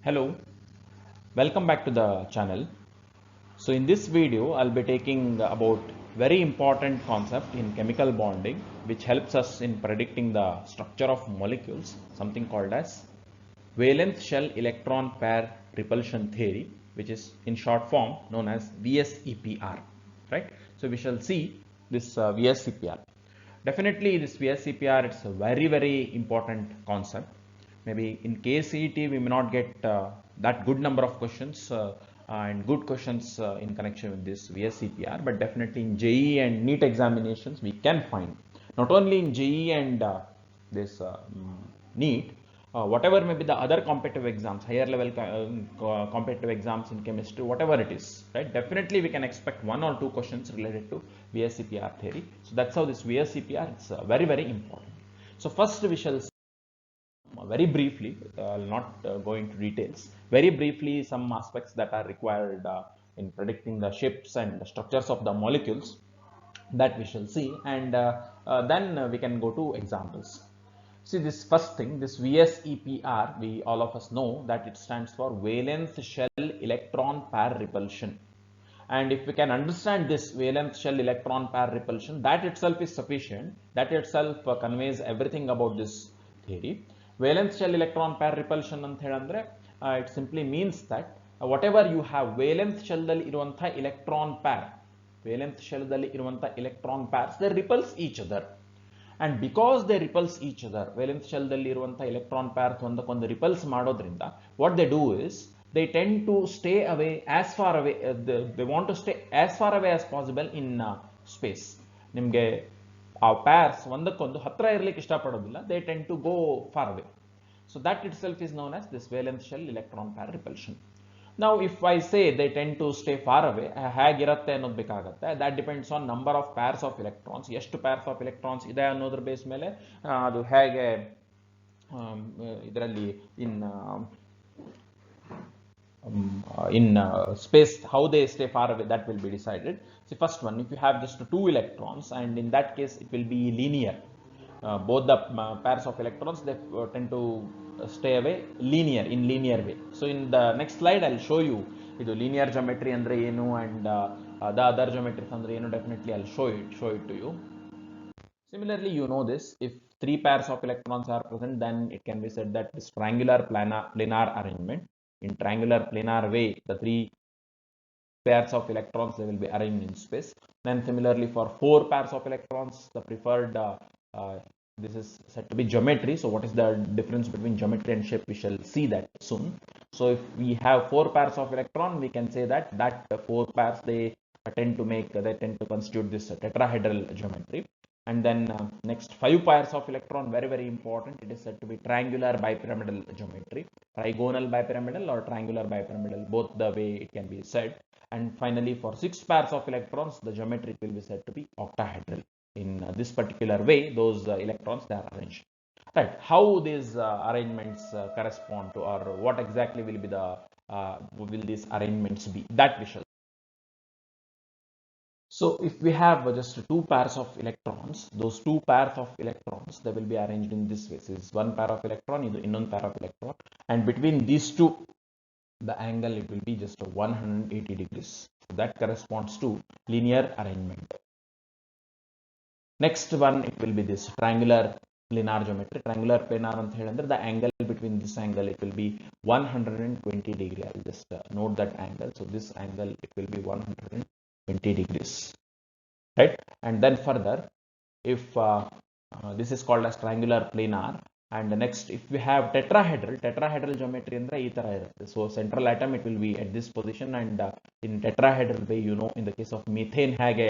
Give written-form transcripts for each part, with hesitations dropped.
Hello, welcome back to the channel. So in this video, I'll be taking about very important concept in chemical bonding, which helps us in predicting the structure of molecules, something called as valence shell electron pair repulsion theory, which is in short form known as VSEPR, right? So we shall see this VSEPR. Definitely this VSEPR, it's a very important concept. Maybe in KCET we may not get that good number of questions and good questions in connection with this VSCPR, but definitely in JEE and NEET examinations we can find. Not only in JEE and this NEET, whatever may be the other competitive exams, higher level competitive exams in chemistry, whatever it is, right? Definitely we can expect one or two questions related to VSCPR theory. So that's how this VSCPR is very important. So first we shall very briefly, I'll not go into details, very briefly some aspects that are required in predicting the shapes and the structures of the molecules that we shall see, and then we can go to examples. See, this first thing, this VSEPR, we all of us know that it stands for valence shell electron pair repulsion. And if we can understand this valence shell electron pair repulsion, that itself is sufficient. That itself conveys everything about this theory. Valence shell electron pair repulsion ಅಂತ ಹೇಳಿದ್ರೆ it simply means that whatever you have valence shell ದಲ್ಲಿ ಇರುವಂತಹ electron pair, valence shell ದಲ್ಲಿ ಇರುವಂತಹ electron pairs, they repulse each other. And because they repulse each other, valence shell ದಲ್ಲಿ ಇರುವಂತಹ electron pairs ಒಂದಕ್ಕೊಂದು repulse ಮಾಡೋದ್ರಿಂದ what they do is they tend to stay away as far away, they want to stay as far away as possible in space. ನಿಮಗೆ ಆ pairs ಒಂದಕ್ಕೊಂದು ಹತ್ರ ಇರಲಿಕ್ಕೆ ಇಷ್ಟಪಡೋದಿಲ್ಲ, they tend to go far away. So that itself is known as this valence shell electron pair repulsion. Now if I say they tend to stay far away, ಹೇಗಿರುತ್ತೆ ಅನ್ನೋದು ಬೇಕಾಗುತ್ತೆ. That depends on number of pairs of electrons, ಎಷ್ಟು pairs of electrons ಇದೆ ಅನ್ನೋದ್ರ base ಮೇಲೆ ಅದು ಹೇಗೆ ಇದರಲ್ಲಿ in space, how they stay far away, that will be decided. See, first one, if you have just two electrons, and in that case it will be linear. Both the pairs of electrons, they tend to stay away in linear way. So in the next slide I'll show you idu linear geometry andre enu and the other geometries andre enu. Definitely I'll show it to you. Similarly, you know this, if three pairs of electrons are present, then it can be said that this triangular planar arrangement. In triangular planar way, the three pairs of electrons, they will be arranged in space. Then similarly for four pairs of electrons, the preferred this is said to be geometry. So what is the difference between geometry and shape? We shall see that soon. So if we have four pairs of electron, we can say that four pairs, they tend to constitute this tetrahedral geometry. And then next, five pairs of electron, very important, it is said to be triangular bipyramidal geometry, trigonal bipyramidal or triangular bipyramidal, both the way it can be said. And finally for six pairs of electrons, the geometry will be said to be octahedral. In this particular way, those electrons, they are arranged, right? How these arrangements correspond to, or what exactly will be the will these arrangements be, that we shall. So if we have just two pairs of electrons, those two pairs of electrons, they will be arranged in this way. This is one pair of electron, another pair of electron, and between these two, the angle, it will be just 180 degrees. So that corresponds to linear arrangement. Next one, it will be this triangular planar geometry. Triangular planar anta helindre, the angle between this angle, it will be 120 degree. I'll just note that angle. So this angle, it will be 120 degrees, right? And then further, if this is called as triangular planar. And next, if we have tetrahedral geometry andre ee tara irutte. So central atom, it will be at this position, and in tetrahedral way, you know, in the case of methane hage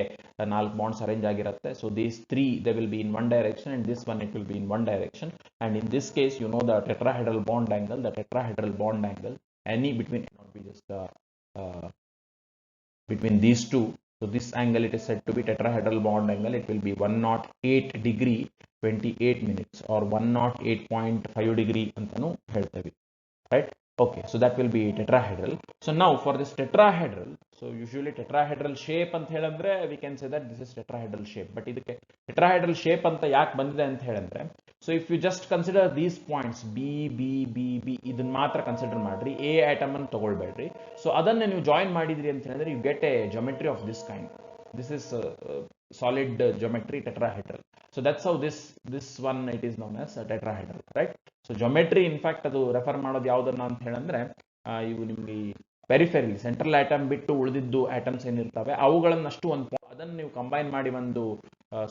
ನಾಲ್ಕು bonds arrange ಆಗಿರುತ್ತೆ. So these three, they will be in one direction, and this one, it will be in one direction. And in this case, you know, the tetrahedral bond angle, any between, not be just between these two. So this angle, it is said to be tetrahedral bond angle. It will be 108 degree 28 minutes or 108.5 degree antanu ಹೇಳ್ತೇವೆ, right? Okay, so that will be tetrahedral. So now for this tetrahedral, So usually tetrahedral shape ಅಂತ ಹೇಳಿದ್ರೆ we can say that this is tetrahedral shape. But ಇದಕ್ಕೆ tetrahedral shape ಅಂತ ಯಾಕೆ ಬಂದಿದೆ ಅಂತ ಹೇಳಿದ್ರೆ, so if you just consider these points B, B, B, B, ಇದನ್ನ ಮಾತ್ರ ಕನ್ಸಿಡರ್ ಮಾಡ್ರಿ, A atom ಅನ್ನು ತಗೊಳ್ಬೇಡ್ರಿ. ಸೊ ಅದನ್ನ ನೀವು ಜಾಯಿನ್ ಮಾಡಿದ್ರಿ ಅಂತ ಹೇಳಿದ್ರೆ you get a geometry of this kind. This is solid geometry tetrahedral. So that's how this one it is known as tetrahedral, right? So geometry in fact ಅದು refer ಮಾಡೋದು ಯಾವುದನ್ನ ಅಂತ ಹೇಳಿದ್ರೆ, ಇವು ನಿಮಗೆ ಪೆರಿಫೆರಲ್ ಸೆಂಟ್ರಲ್ ಆಟಮ್ ಬಿಟ್ಟು ಉಳಿದಿದ್ದು atoms ಏನಿರ್ತವೆ ಅವುಗಳನ್ನಷ್ಟು ಅದನ್ನು ನೀವು ಕಂಬೈನ್ ಮಾಡಿ ಒಂದು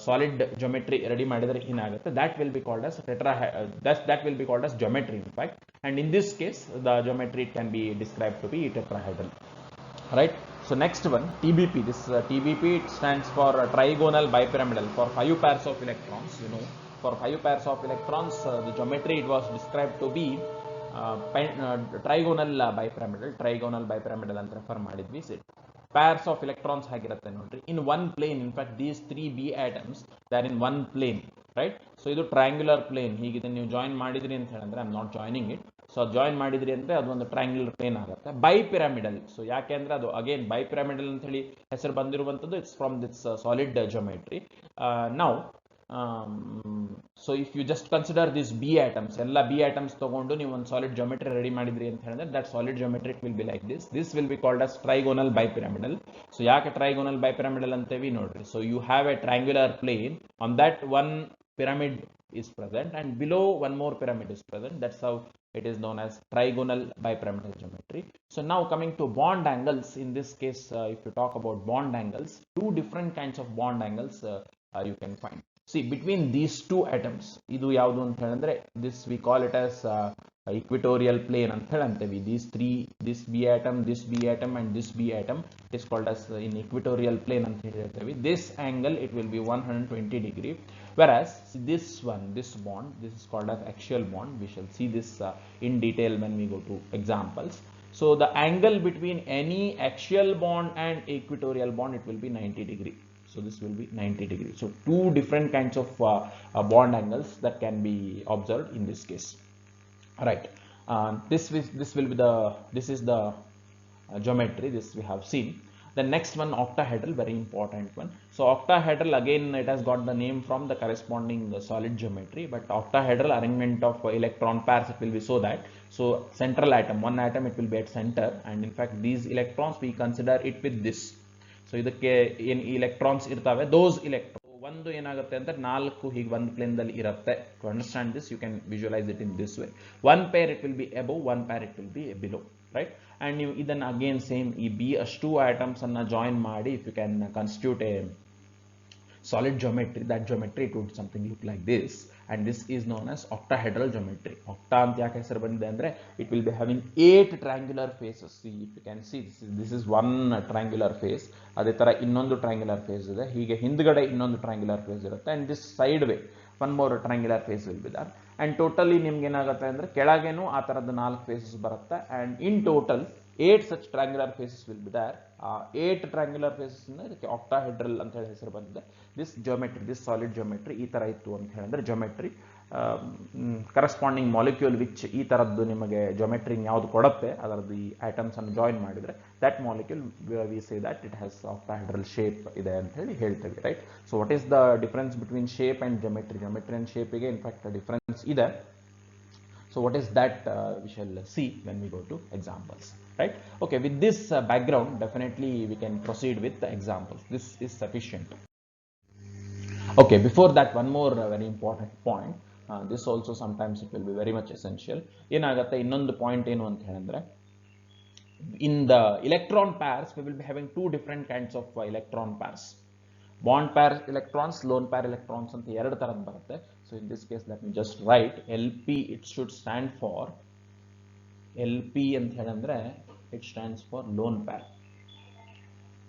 ಸಾಲಿಡ್ ಜೊಮೆಟ್ರಿ ರೆಡಿ ಮಾಡಿದ್ರೆ ಏನಾಗುತ್ತೆ, that will be called as geometry in fact, and in this case the geometry can be described to be tetrahedral, right? So next one, TBP. This TBP, it stands for trigonal bipyramidal. For 5 pairs of electrons, for 5 pairs of electrons, the geometry it was described to be trigonal bipyramidal ಅಂತ refer ಮಾಡಿದ್ವಿ. pairs of electrons ಆಗಿರುತ್ತೆ ನೋಡ್ರಿ, in one plane. In fact these 3 B atoms, they are in one plane, right? So ಇದು triangular plane. ಹೀಗಿದೆ ನೀವು join ಮಾಡಿದ್ರಿ ಅಂತ ಹೇಳಿದ್ರೆ, I am not joining it, so join ಮಾಡಿದ್ರಿ ಅಂದ್ರೆ ಅದು ಒಂದು ಟ್ರಯಾಂಗ್ಯುಲರ್ ಪ್ಲೇನ್ ಆಗುತ್ತೆ. ಬೈಪಿರಾಮಿಡಲ್, ಸೊ ಯಾಕೆ ಅಂದ್ರೆ ಅದು ಅಗೇನ್ ಬೈಪಿರಾಮಿಡಲ್ ಅಂತ ಹೇಳಿ ಹೆಸರು ಬಂದಿರುವಂತದ್ದು, it's from this solid geometry. Now so if you just consider this B atoms, ಎಲ್ಲ ಬಿ ಆಟಮ್ಸ್ ತಗೊಂಡು ನೀವು ಒಂದು ಸಾಲಿಡ್ ಜೊಮೆಟ್ರಿ ರೆಡಿ ಮಾಡಿದ್ರಿ ಅಂತ ಹೇಳಿದ್ರೆ, that solid geometry will be like this will be called as trigonal bipyramidal. So ಯಾಕೆ trigonal bipyramidal ಅಂತೇವಿ ನೋಡ್ರಿ, so you have a triangular plane, on that one pyramid is present and below one more pyramid is present. That's how it is known as trigonal bipyramidal geometry. So now coming to bond angles, in this case if you talk about bond angles, two different kinds of bond angles you can find. See, between these two atoms, idu yavdu anta helindre, this we call it as equatorial plane anta helantevi. This B atom, this B atom and this B atom is called as in equatorial plane anta heltevi. This angle it will be 120 degree, whereas this bond, this is called as axial bond. We shall see this in detail when we go to examples. So the angle between any axial bond and equatorial bond, it will be 90 degree. So this will be 90 degrees. So two different kinds of bond angles that can be observed in this case. All right. This is the geometry. This we have seen. The next one, octahedral, very important one. So octahedral, again it has got the name from the corresponding solid geometry, but octahedral arrangement of electron pairs, it will be so that, so central atom, one atom it will be at center, and in fact these electrons we consider it with this. So ಇದಕ್ಕೆ ಏನು electrons ಇರ್ತವೆ, ದೋಸ್ electron ಒಂದು ಏನಾಗುತ್ತೆ ಅಂದ್ರೆ 4 ಹೀಗೆ ಒಂದು ಪ್ಲೇನ್ದಲ್ಲಿ ಇರುತ್ತೆ. To understand this you can visualise it in this way. One pair it will be above, one pair it will be below, right? And ನೀವು ಇದನ್ನ ಅಗೇನ್ ಸೇಮ್ ಈ ಬಿ ಅಷ್ಟು ಆಟಮ್ಸ್ ಅನ್ನ ಜಾಯಿನ್ ಮಾಡಿ, if you can constitute a solid geometry, that geometry it would something look like this, and this is known as octahedral geometry. Octa anta yake hesaru bandide andre, it will be having 8 triangular faces. See, if you can see, this is one triangular face, ade tara innondu triangular face ide, hige hindgade innondu triangular face irutte, and this side way one more triangular face will be there, and totally nimge enagutte andre kelagenu aa taradda 4 faces barutte, and in total 8 such triangular faces will be there. 8 triangular faces ಇದಕ್ಕೆ octahedral ಅಂತ ಹೇಳಿ ಹೆಸರು ಬಂದಿದೆ. This geometry, this solid geometry ಈ ತರ ಇತ್ತು ಅಂತ ಹೇಳಿದ್ರೆ, geometry corresponding molecule which ಈ ತರದ್ದು ನಿಮಗೆ geometry ಯಾವುದು ಕೊಡುತ್ತೆ, ಅದರದ್ದು ಈ atoms ಅನ್ನು ಜಾಯಿನ್ ಮಾಡಿದ್ರೆ, that molecule we say that it has octahedral shape ಇದೆ ಅಂತ ಹೇಳಿ ಹೇಳ್ತೇವೆ, right? So what is the difference between shape and geometry? Geometry and shape ಗೆ in fact a difference ಇದೆ. So what is that we shall see when we go to examples, right? Okay, with this background, definitely we can proceed with the examples. This is sufficient. Okay, before that, one more very important point. This also sometimes it will be very much essential. Enagutte innondu point enu anta helindre, in the electron pairs we will be having two different kinds of electron pairs. Bond pair electrons, lone pair electrons ಅಂತ ಎರಡು ತರದ್ದು ಬರುತ್ತೆ. So in this case let me just write LP. It should stand for LP ಅಂತ ಹೇಳಿದ್ರೆ, it stands for lone pair.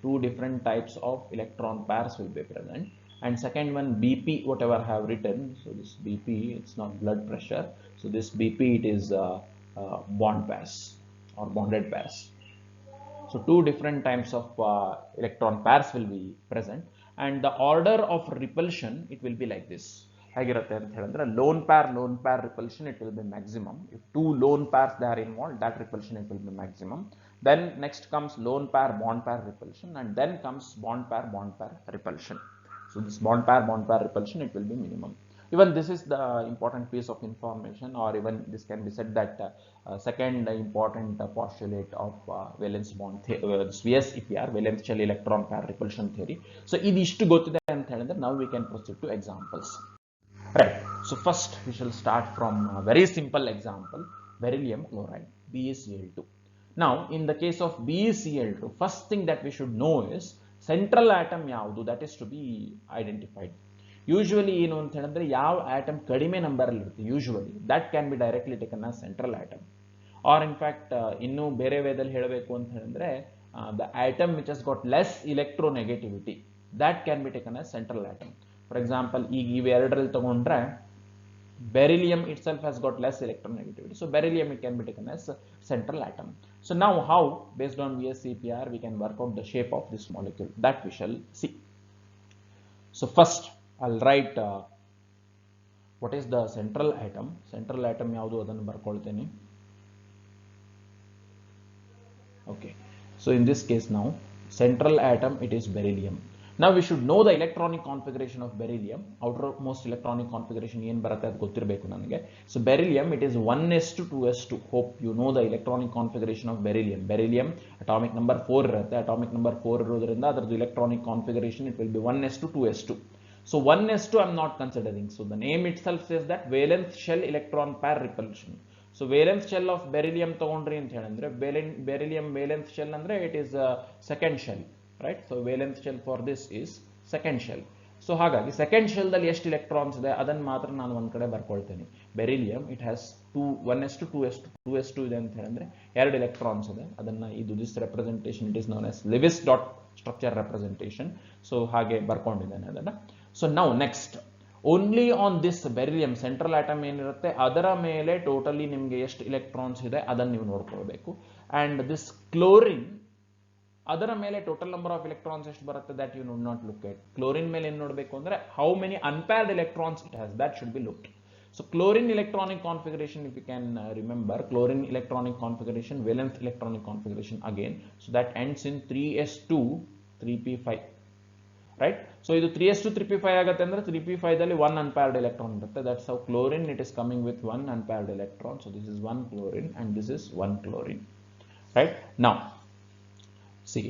Two different types of electron pairs will be present. And second one, BP, whatever I have written. So this BP, it's not blood pressure. So this BP, it is bond pairs or bonded pairs. So two different types of electron pairs will be present, and the order of repulsion it will be like this. ಹೇಗಿರುತ್ತೆ ಅಂತ ಹೇಳಿದ್ರೆ lone pair repulsion it will be maximum. If two lone pairs they are involved, that repulsion it will be maximum. Then next comes lone pair bond pair repulsion, and then comes bond pair repulsion. So this bond pair repulsion it will be minimum. Even this is the important piece of information, or even this can be said that second important postulate of valence bond VSEPR, valence shell electron pair repulsion theory. So idishtu gottide anta helidre now we can proceed to examples. Right. So first we shall start from a very simple example, beryllium chloride, BeCl2. Now in the case of BeCl2, first thing that we should know is central atom yaudu, that is to be identified. Usually ಏನು ಅಂತ ಹೇಳಿದ್ರೆ ಯಾವ atom ಕಡಿಮೆ number ಅಲ್ಲಿ ಇರುತ್ತೆ usually that can be directly taken as central atom, or in fact ಇನ್ನು ಬೇರೆ ವೇದಲ್ಲಿ ಹೇಳಬೇಕು ಅಂತ ಹೇಳಿದ್ರೆ the atom which has got less electronegativity that can be taken as central atom. For example, ಈಗ ಇವೆರಡರಲ್ಲಿ ತಗೊಂಡ್ರೆ beryllium itself has got less electronegativity, so beryllium it can be taken as central atom. So now how, based on VSEPR, we can work out the shape of this molecule, that we shall see. So first I'll write what is the central atom. Central atom ಯಾವುದು ಅದನ್ನು ಬರ್ಕೊಳ್ತೇನೆ. Okay, so in this case now central atom it is beryllium. Now we should know the electronic configuration of beryllium. Outermost electronic configuration ಏನು ಬರುತ್ತೆ ಅದು ಗೊತ್ತಿರಬೇಕು ನನಗೆ. So beryllium it is 1s2 2s2. Hope you know the electronic configuration of beryllium. Beryllium atomic number 4 ಇರುತ್ತೆ. Atomic number 4 ಇರೋದ್ರಿಂದ ಅದರದ್ದು electronic configuration it will be 1s2 2s2. So 1s2 I'm not considering. So the name itself says that valence shell electron pair repulsion. So valence shell of beryllium ತಗೊಂಡ್ರಿ ಅಂತ ಹೇಳಿದ್ರೆ beryllium valence shell ಅಂದ್ರೆ it is a second shell, right? So valence shell for this is second shell. So ಹಾಗಾಗಿ second shell ದಲ್ಲಿ ಎಷ್ಟು electrons ಇದೆ ಅದನ್ನ ಮಾತ್ರ ನಾನು ಒಂದ್ ಕಡೆ ಬರ್ಕೊಳ್ತೇನೆ. Beryllium it has 1s2 2s2 ಇದೆ ಅಂತ ಹೇಳಿದ್ರೆ ಎರಡು electrons ಇದೆ. ಅದನ್ನ ಇದು this representation it is known as Lewis dot structure representation. So ಹಾಗೆ ಬರ್ಕೊಂಡಿದ್ದೇನೆ ಅದನ್ನ. So now next, only on this beryllium central atom ಏನಿರುತ್ತೆ ಅದರ ಮೇಲೆ ಟೋಟಲಿ ನಿಮಗೆ ಎಷ್ಟು electrons ಇದೆ ಅದನ್ನ ನೀವು ನೋಡ್ಕೊಳ್ಬೇಕು. And this chlorine ಅದರ ಮೇಲೆ ಟೋಟಲ್ ನಂಬರ್ ಆಫ್ electrons ಎಷ್ಟು ಬರುತ್ತೆ that you need not look at. Chlorine ಮೇಲೆ ಏನು ನೋಡಬೇಕು ಅಂದ್ರೆ how many unpaired electrons it has, that should be looked. So chlorine electronic configuration, if you can remember, chlorine electronic configuration, valence electronic configuration again, so that ends in 3s2 3p5, right? So ಇದು 3s2 3p5 ಆಗುತ್ತೆ ಅಂದ್ರೆ 3p5 ದಲ್ಲಿ 1 unpaired electron ಇರುತ್ತೆ. That's how chlorine it is coming with 1 unpaired electron. So this is 1 chlorine and this is 1 chlorine, right? Now see,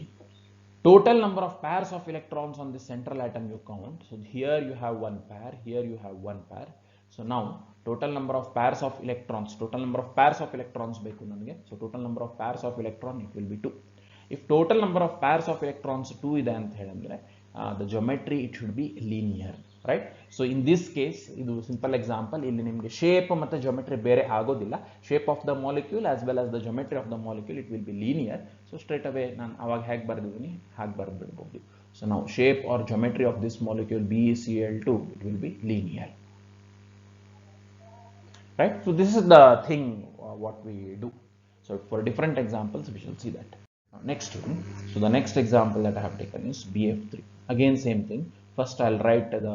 total number of pairs of electrons on the central atom you count. So here you have one pair, here you have one pair. So now total number of pairs of electrons, total number of pairs of electrons ಬೇಕು ನನಗೆ. So total number of pairs of electron it will be 2. If total number of pairs of electrons 2 ಇದೆ ಅಂತ ಹೇಳಿದ್ರೆ the geometry it should be linear, right? So in this case ಇದು simple example, ಇಲ್ಲಿ ನಿಮಗೆ shape ಮತ್ತೆ geometry ಬೇರೆ ಆಗೋದಿಲ್ಲ. Shape of the molecule as well as the geometry of the molecule it will be linear. So straight away ನಾನು ಅವಾಗ ಹೇಗೆ ಬರೆದಿದ್ದೀನಿ ಹಾಗೆ ಬರೆದ್ಬಿಡಬಹುದು. So now shape or geometry of this molecule BeCl2 it will be linear, right? So this is the thing what we do. So for different examples we shall see that. Next one, so the next example that I have taken is BF3. Again same thing. First I'll write the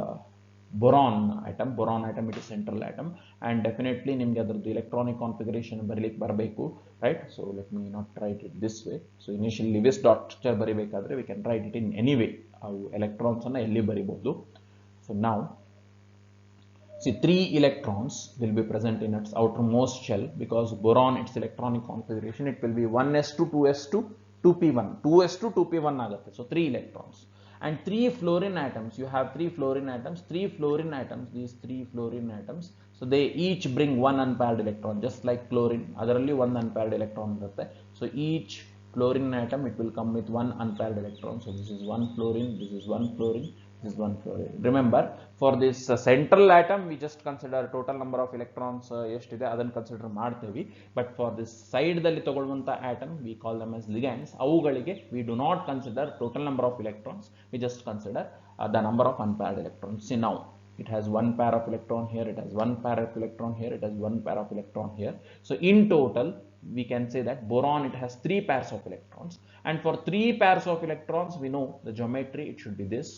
boron atom. Boron atom it is central atom, and definitely ನಿಮಗೆ ಅದರದ್ದು electronic configuration ಬರಲಿಕ್ಕೆ ಬರಬೇಕು, right? So let me not write it this way. So initially Lewis dot structure ಬರಿಬೇಕಾದ್ರೆ we can write it in any way. ಅವು electrons ಅನ್ನು ಎಲ್ಲಿ ಬರಿಬಹುದು. So now see, 3 electrons will be present in its outermost shell, because boron its electronic configuration it will be 1s2 2s2 2p1, 2s2 2p1 ಆಗುತ್ತೆ. So 3 electrons. And 3 fluorine atoms, you have 3 fluorine atoms, these 3 fluorine atoms, so they each bring one unpaired electron, just like chlorine ಅದರಲ್ಲಿ one unpaired electron ಇರುತ್ತೆ. So each fluorine atom it will come with one unpaired electron. So this is one fluorine, this is one fluorine, this is one fluorine. Remember, for this central atom we just consider total number of electrons ಎಷ್ಟಿದೆ ಅದನ್ನು consider ಮಾಡ್ತೀವಿ. But for this side ದಲ್ಲಿ ತಗೊಳ್ಳುವಂತ atom we call them as ligands. ಅವುಗಳಿಗೆ we do not consider total number of electrons, we just consider the number of unpaired electrons. See now it has one pair of electron here, it has one pair of electron here, it has one pair of electron here. So in total we can say that boron it has 3 pairs of electrons, and for 3 pairs of electrons we know the geometry it should be this.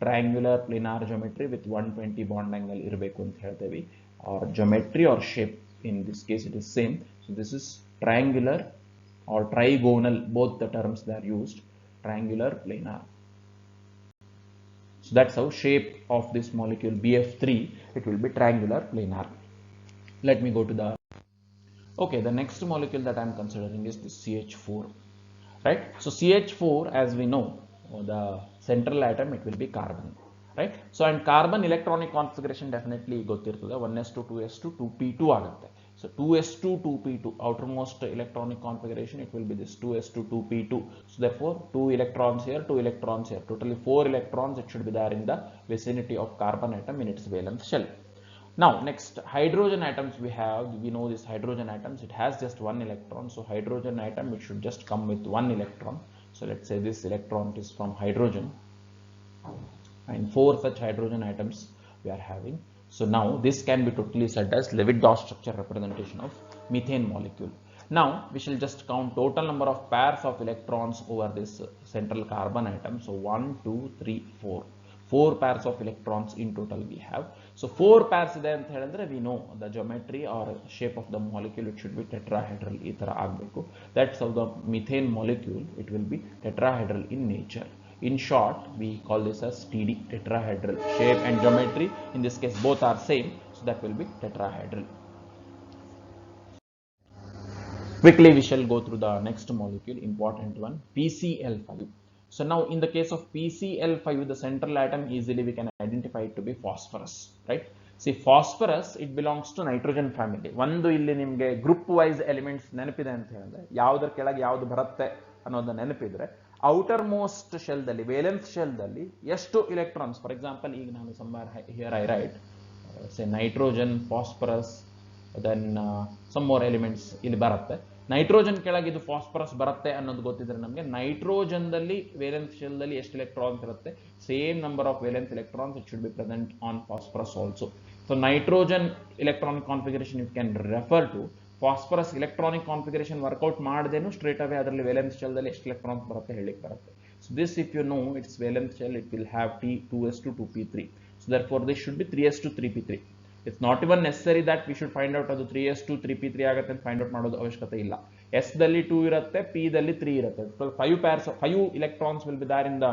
triangular planar geometry with 120 bond angle irbeku anta heltೇವೆ, or geometry or shape. In this case it is same. So this is triangular or trigonal, both the terms they are used, triangular planar. So that's how shape of this molecule BF3, it will be triangular planar. Let me go to the, okay, the next molecule that I am considering is this CH4, right? So CH4, as we know, the central atom, it will be carbon, right? So and carbon electronic configuration definitely ಗೊತ್ತಿರ್ತದೆ, 1s2 2s2 2p2 ಆಗುತ್ತೆ. So 2s2 2p2, outermost electronic configuration, it will be this 2s2 2p2. So therefore 2 electrons here, 2 electrons here, totally 4 electrons it should be there in the vicinity of carbon atom in its valence shell. Now next, hydrogen atoms we know this hydrogen atoms, it has just one electron. So hydrogen atom, it should just come with one electron. So let's say this electron is from hydrogen, and 4 such hydrogen atoms we are having. So now this can be totally said as Levit-Dot structure representation of methane molecule. Now we shall just count total number of pairs of electrons over this central carbon atom. So 1 2 3 4, 4 pairs of electrons in total we have. So 4 pairs ide anta helidre, we know the geometry or shape of the molecule, it should be tetrahedral, ee tara agbeku. That's how the methane molecule, it will be tetrahedral in nature. In short, we call this as TD, tetrahedral. Shape and geometry, in this case both are same, so that will be tetrahedral. Quickly we shall go through the next molecule, important one, PCl5. So now in the case of PCl5, the central atom, easily we can identify it to be phosphorus, right? See, phosphorus, it belongs to nitrogen family. ಒಂದು ಇಲ್ಲಿ ನಿಮಗೆ group wise elements ನೆನಪಿದೆ ಅಂತ ಹೇಳಿದ್ರೆ, ಯಾವುದರ ಕೆಳಗೆ ಯಾವುದು ಬರುತ್ತೆ ಅನ್ನೋದನ್ನ ನೆನಪಿದ್ರೆ, ಔಟರ್ ಮೋಸ್ಟ್ ಶೆಲ್ ದಲ್ಲಿ, ವೇಲೆನ್ಸ್ ಶೆಲ್ ದಲ್ಲಿ ಎಷ್ಟು ಇಲೆಕ್ಟ್ರಾನ್ಸ್, ಫಾರ್ ಎಕ್ಸಾಂಪಲ್ ಈಗ ನಾನು somewhere here I write say nitrogen, phosphorus, then some more elements ಇಲ್ಲಿ ಬರುತ್ತೆ. ನೈಟ್ರೋಜನ್ ಕೆಳಗೆ ಇದು ಫಾಸ್ಫರಸ್ ಬರುತ್ತೆ ಅನ್ನೋದು ಗೊತ್ತಿದ್ರೆ ನಮಗೆ, ನೈಟ್ರೋಜನ್ ದಲ್ಲಿ ವೇಲೆನ್ಸ್ ಶೆಲ್ ದಲ್ಲಿ ಎಷ್ಟು ಎಲೆಕ್ಟ್ರಾನ್ಸ್ ಇರುತ್ತೆ, same number of valence electrons it should be present on phosphorus also. So nitrogen electronic configuration you can refer to, phosphorus electronic configuration work out ಮಾಡದೇನು ಸ್ಟ್ರೇಟ್ ಅವೇ ಅದರಲ್ಲಿ ವೇಲೆನ್ಸ್ ಶೆಲ್ ದಲ್ಲಿ ಎಷ್ಟು electrons ಬರುತ್ತೆ ಹೇಳಿಕ್ ಬರುತ್ತೆ. So this if you know it's valence shell, it will have T 2s2 2p3. So therefore this should be 3s2 3p3. It's not even necessary that we should find out ಅದು 3s2 3p3 ಆಗುತ್ತೆ ಅಂತ find out ಮಾಡೋದು ಅವಶ್ಯಕತೆ ಇಲ್ಲ. S ದಲ್ಲಿ 2 ಇರುತ್ತೆ, P ದಲ್ಲಿ 3 ಇರುತ್ತೆ. 5 pairs, 5 electrons will be there in the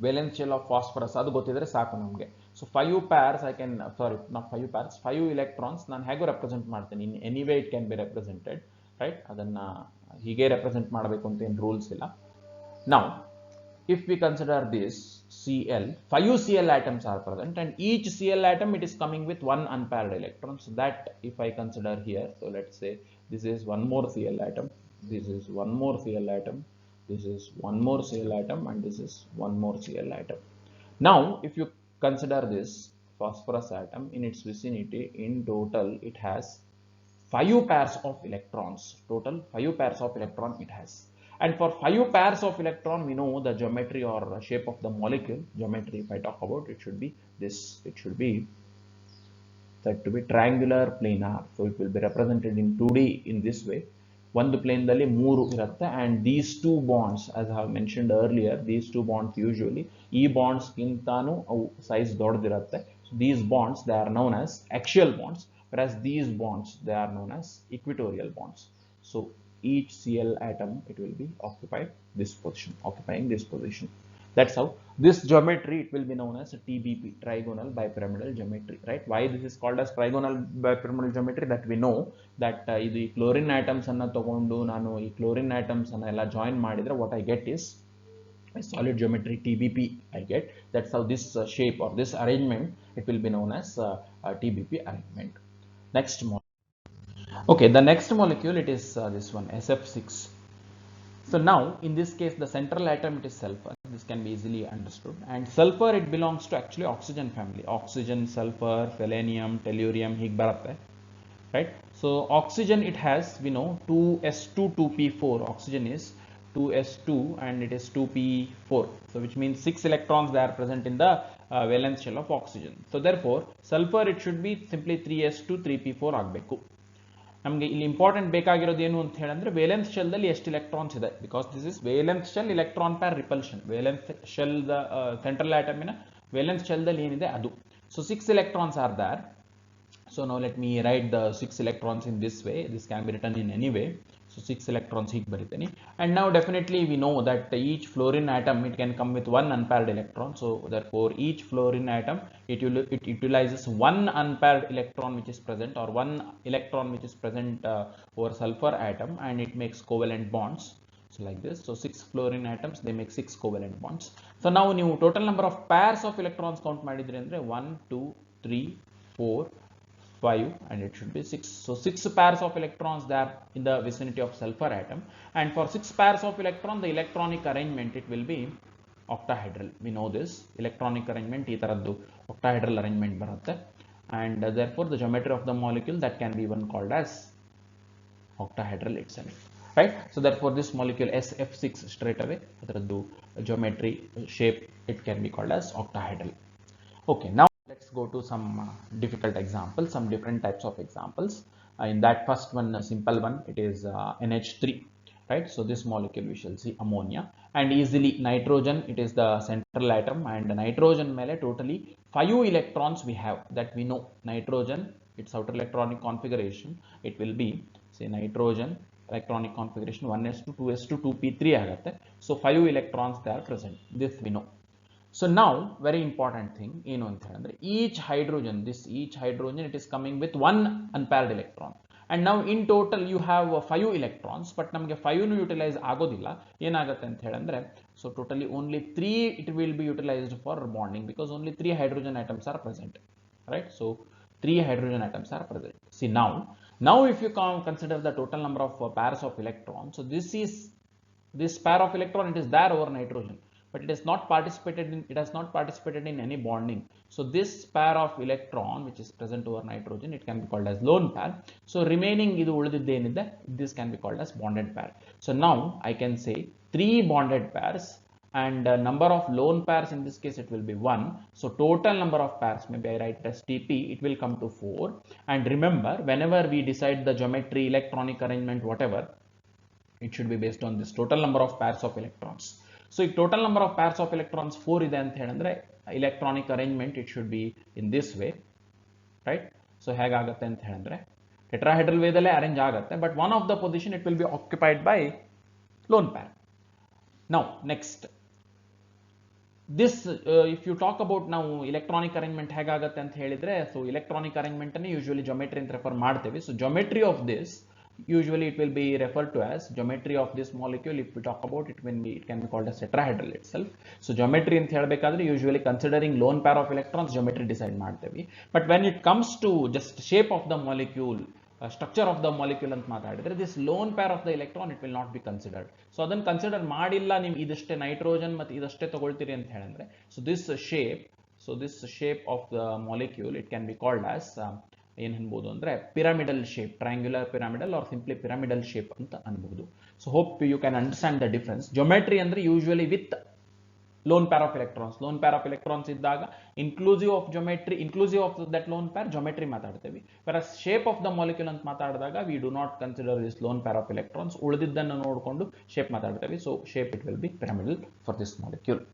valence shell of phosphorus, ಅದು ಗೊತ್ತಿದ್ರೆ ಸಾಕು ನಮಗೆ. So 5 pairs I can, sorry not 5 pairs, 5 electrons ನಾನು ಹೇಗೆ ರೆಪ್ರೆಸೆಂಟ್ ಮಾಡ್ತೀನಿ, in any way it can be represented, right? ಅದನ್ನ ಹೀಗೆ ರೆಪ್ರೆಸೆಂಟ್ ಮಾಡಬೇಕು ಅಂತ ಏನು ರೂಲ್ಸ್ ಇಲ್ಲ. Now if we consider this Cl, 5 Cl atoms are present, and each Cl atom, it is coming with one unpaired electron. So that if I consider here, so let's say this is one more Cl atom, this is one more Cl atom, this is one more Cl atom, and this is one more Cl atom. Now if you consider this phosphorus atom, in its vicinity, in total it has 5 pairs of electrons, total 5 pairs of electron it has. And for 5 pairs of electron, we know the geometry or shape of the molecule. Geometry, if I talk about, it should be this. It should be said to be triangular planar. So it will be represented in 2D in this way. One plane dalli 3 irutte, and these two bonds, as I have mentioned earlier, these two bonds usually e bonds kintanu size doddirutte. So these bonds, they are known as axial bonds, whereas these bonds, they are known as equatorial bonds. So each Cl atom, it will be occupying this position. That's how this geometry, it will be known as TBP, trigonal bipyramidal geometry, right? Why this is called as trigonal bipyramidal geometry, that we know that idu chlorine atoms anna tagondu nanu ee chlorine atoms anna ella join madidre, what I get is a solid geometry TBP I get. That's how this shape or this arrangement, it will be known as TBP arrangement. Next model. Okay, the next molecule, it is this one, SF6. So now in this case, the central atom, it is sulfur. This can be easily understood, and sulfur, it belongs to actually oxygen family. Oxygen, sulfur, selenium, tellurium, hig baratte, right? So oxygen, it has, we know, 2s2 2p4. Oxygen is 2s2 and it is 2p4, so which means 6 electrons, they are present in the valence shell of oxygen. So therefore sulfur, it should be simply 3s2 3p4 agbeku. ನಮಗೆ ಇಲ್ಲಿ important ಬೇಕಾಗಿರೋದು ಏನು ಅಂತ ಹೇಳಿದ್ರೆ valence ಶೆಲ್ದಲ್ಲಿ ಎಷ್ಟು electrons ಇದೆ, because this is valence shell electron pair repulsion. Valence shell central ಆಟಮಿನ valence ಶೆಲ್ದಲ್ಲಿ ಏನಿದೆ ಅದು. So 6 electrons are there. So now let me write the 6 electrons in this way. This can be written in any way. So 6 electrons hige bariteni. And now definitely we know that each fluorine atom, it can come with one unpaired electron. So therefore each fluorine atom, it utilizes one unpaired electron which is present, or one electron which is present over sulfur atom, and it makes covalent bonds. So like this. So 6 fluorine atoms, they make 6 covalent bonds. So now new total number of pairs of electrons count madidre andre 1 2 3 4 5, and it should be 6. So 6 pairs of electrons there in the vicinity of sulfur atom, and for 6 pairs of electron, the electronic arrangement, it will be octahedral. We know this electronic arrangement ee taraddu octahedral arrangement barutte, and therefore the geometry of the molecule, that can be even called as octahedral itself, right? So therefore this molecule SF6 straight away taraddu geometry shape, it can be called as octahedral. Okay, now let's go to some difficult examples, some different types of examples. In that first one, a simple one, it is NH3, right? So this molecule we shall see ammonia, and easily nitrogen, it is the central atom, and nitrogen mele totally 5 electrons we have, that we know. Nitrogen, its outer electronic configuration, it will be, say, nitrogen electronic configuration 1s2 2s2 2p3 agutte. So 5 electrons they are present, this we know. So now very important thing ಏನು ಅಂತ ಹೇಳಿದ್ರೆ each hydrogen it is coming with one unpaired electron, and now in total you have 5 electrons, but ನಮಗೆ 5 ನು utilise ಆಗೋದಿಲ್ಲ. ಏನಾಗುತ್ತೆ ಅಂತ ಹೇಳಿದ್ರೆ so totally only 3 it will be utilized for bonding, because only 3 hydrogen atoms are present, right? So 3 hydrogen atoms are present. See now if you consider the total number of pairs of electrons, so this pair of electron, it is there over nitrogen, but it has not participated in any bonding. So this pair of electron which is present over nitrogen, it can be called as lone pair. So remaining idu ulididde enide, this can be called as bonded pair. So now I can say 3 bonded pairs, and number of lone pairs in this case, it will be 1. So total number of pairs, maybe I write as TP, it will come to 4. And remember, whenever we decide the geometry, electronic arrangement, whatever, it should be based on this total number of pairs of electrons. So if total number of pairs of electrons 4 ಇದೆ ಅಂತ ಹೇಳಿದ್ರೆ electronic arrangement, it should be in this way, right? So ಹೇಗಾಗುತ್ತೆ ಅಂತ ಹೇಳಿದ್ರೆ tetrahedral way ದಲ್ಲೇ arrange ಆಗುತ್ತೆ, but one of the position it will be occupied by lone pair. Now next, this if you talk about now electronic arrangement ಹೇಗಾಗುತ್ತೆ ಅಂತ ಹೇಳಿದ್ರೆ, so electronic arrangement ಅನ್ನು usually geometry ಅಂತ refer ಮಾಡ್ತೇವೆ. So geometry of this, usually it will be referred to as geometry of this molecule. If we talk about it, it can be called as tetrahedral itself. So geometry ಅಂತ ಹೇಳಬೇಕಾದ್ರೆ usually considering lone pair of electrons geometry decide ಮಾಡ್ತೇವೆ. But when it comes to just shape of the molecule, structure of the molecule ಅಂತ ಮಾತಾಡಿದ್ರೆ, this lone pair of the electron, it will not be considered. So ಅದನ್ನು consider ಮಾಡಿಲ್ಲ ನೀವು, ಇದಷ್ಟೇ nitrogen ಮತ್ತು ಇದಷ್ಟೇ ತಗೊಳ್ತೀರಿ ಅಂತ ಹೇಳಿದ್ರೆ, so this shape of the molecule, it can be called as ಏನು ಅನ್ಬೋದು ಅಂದ್ರೆ pyramidal shape, triangular pyramidal or simply pyramidal shape ಅಂತ ಅನ್ಬೋದು. So hope you can understand the difference. Geometry ಅಂದ್ರೆ usually with lone pair of electrons ಇದ್ದಾಗ inclusive of that lone pair geometry ಮಾತಾಡ್ತೇವೆ. Versus shape of the molecule ಅಂತ ಮಾತಾಡಿದಾಗ we do not consider this lone pair of electrons, ಉಳಿದಿದ್ದನ್ನು ನೋಡಿಕೊಂಡು shape ಮಾತಾಡ್ತೇವೆ. So shape it will be pyramidal for this molecule.